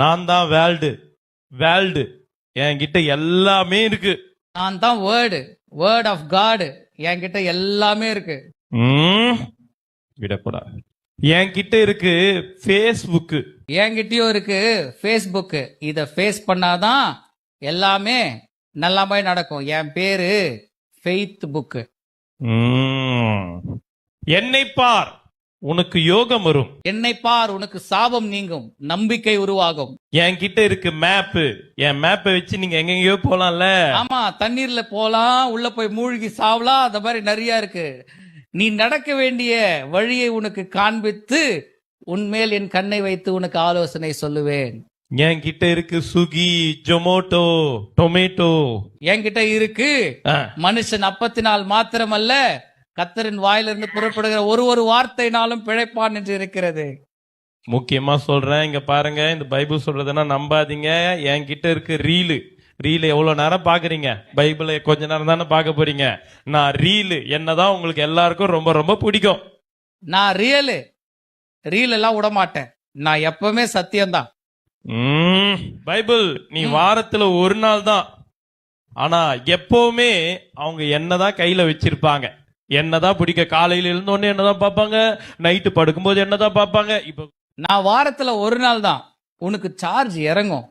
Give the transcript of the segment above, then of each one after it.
நான் தான் world. World என்கிட்ட எல்லாமே இருக்கு. நான் தான் வேர்ட் ஆஃப் காட், என்கிட்ட எல்லாமே இருக்கு. விடக்கூடாது. என்கிட்ட இருக்கு ஃபேஸ்புக். என்கிட்டயும் இருக்கு ஃபேஸ்புக். இத ஃபேஸ் பண்ணாதான் எல்லாமே நல்லாமே நடக்கும். என் பேரு ஃபெய்த் புக். என்னை பார், உனக்கு யோகம் வரும். என்னை பார், உனக்கு சாபம் நீங்கும், நம்பிக்கை உருவாகும். என்கிட்ட இருக்கு மேப்பு. என் மேப்பை வச்சு நீங்க எங்கெங்கயோ போலாம்ல. ஆமா, தண்ணீர்ல போலாம், உள்ள போய் மூழ்கி சாவலாம், அந்த மாதிரி நிறைய இருக்கு. நீ நடக்க வேண்டிய வழியை உனக்கு காண்பித்து உன்மேல் என் கண்ணை வைத்து உனக்கு ஆலோசனை சொல்லுவேன். என்கிட்ட இருக்கு சுகி, ஜொமோட்டோ, டொமேட்டோ. என்கிட்ட இருக்கு மனுஷன் அப்பத்தினால் மாத்திரமல்ல, கர்த்தரின் வாயிலிருந்து புறப்படுகிற ஒரு வார்த்தைனாலும் பிழைப்பான் என்று இருக்கிறது. முக்கியமா சொல்றேன், இங்க பாருங்க, இந்த பைபிள் சொல்றதுன்னா நம்பாதீங்க. என்கிட்ட இருக்கு ரீலு. ரீல் எவ்வளவு நேரம் பாக்குறீங்க? பைபிளை கொஞ்ச நேரம் தானே பார்க்க போறீங்க. நான் ரீலு, என்னதான் உங்களுக்கு எல்லாருக்கும் ரொம்ப ரொம்ப பிடிக்கும். நான் ரீல் எல்லாம் விட மாட்டேன். நான் எப்பவுமே சத்தியம்தான். பைபிள் நீ வாரத்துல ஒரு நாள் தான், ஆனா எப்பவுமே அவங்க என்னதான் கையில வச்சிருப்பாங்க. என்னதான் பிடிக்க, காலையில இருந்தோடனே என்னதான் பார்ப்பாங்க, நைட்டு படுக்கும்போது என்னதான் பார்ப்பாங்க. இப்ப நான் வாரத்துல ஒரு நாள் தான், உனக்கு சார்ஜ் இறங்கும்,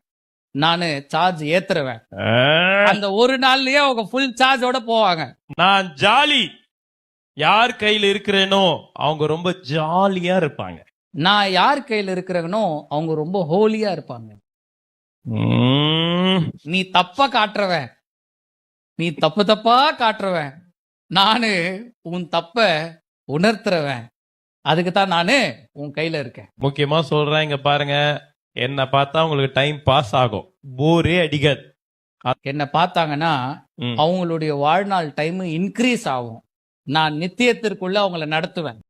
நானு சார்ஜ் ஏத்துருவேன். அந்த ஒரு நாள்லயே அவங்க ஃபுல் சார்ஜோட போவாங்க. நான் ஜாலி. யார் கையில இருக்கிறேனோ அவங்க ரொம்ப ஜாலியா இருப்பாங்க. நான் யார் கையில இருக்கிறேனோ அவங்க ரொம்ப ஹோலியா இருப்பாங்க. நீ தப்பா காட்டுறவன், நீ தப்பா காட்டுறவன், நானு உன் தப்ப உணர்த்துறவன். அதுக்குதான் நானு உன் கையில இருக்கேன். முக்கியமா சொல்றேன், இங்க பாருங்க, என்ன பார்த்தா உங்களுக்கு டைம் பாஸ் ஆகும், போரே அடிக்காது. என்ன பார்த்தாங்கன்னா அவங்களுடைய வாழ்நாள் டைம் இன்க்ரீஸ் ஆகும். நான் நித்தியத்திற்குள்ள அவங்கள நடத்துவேன்.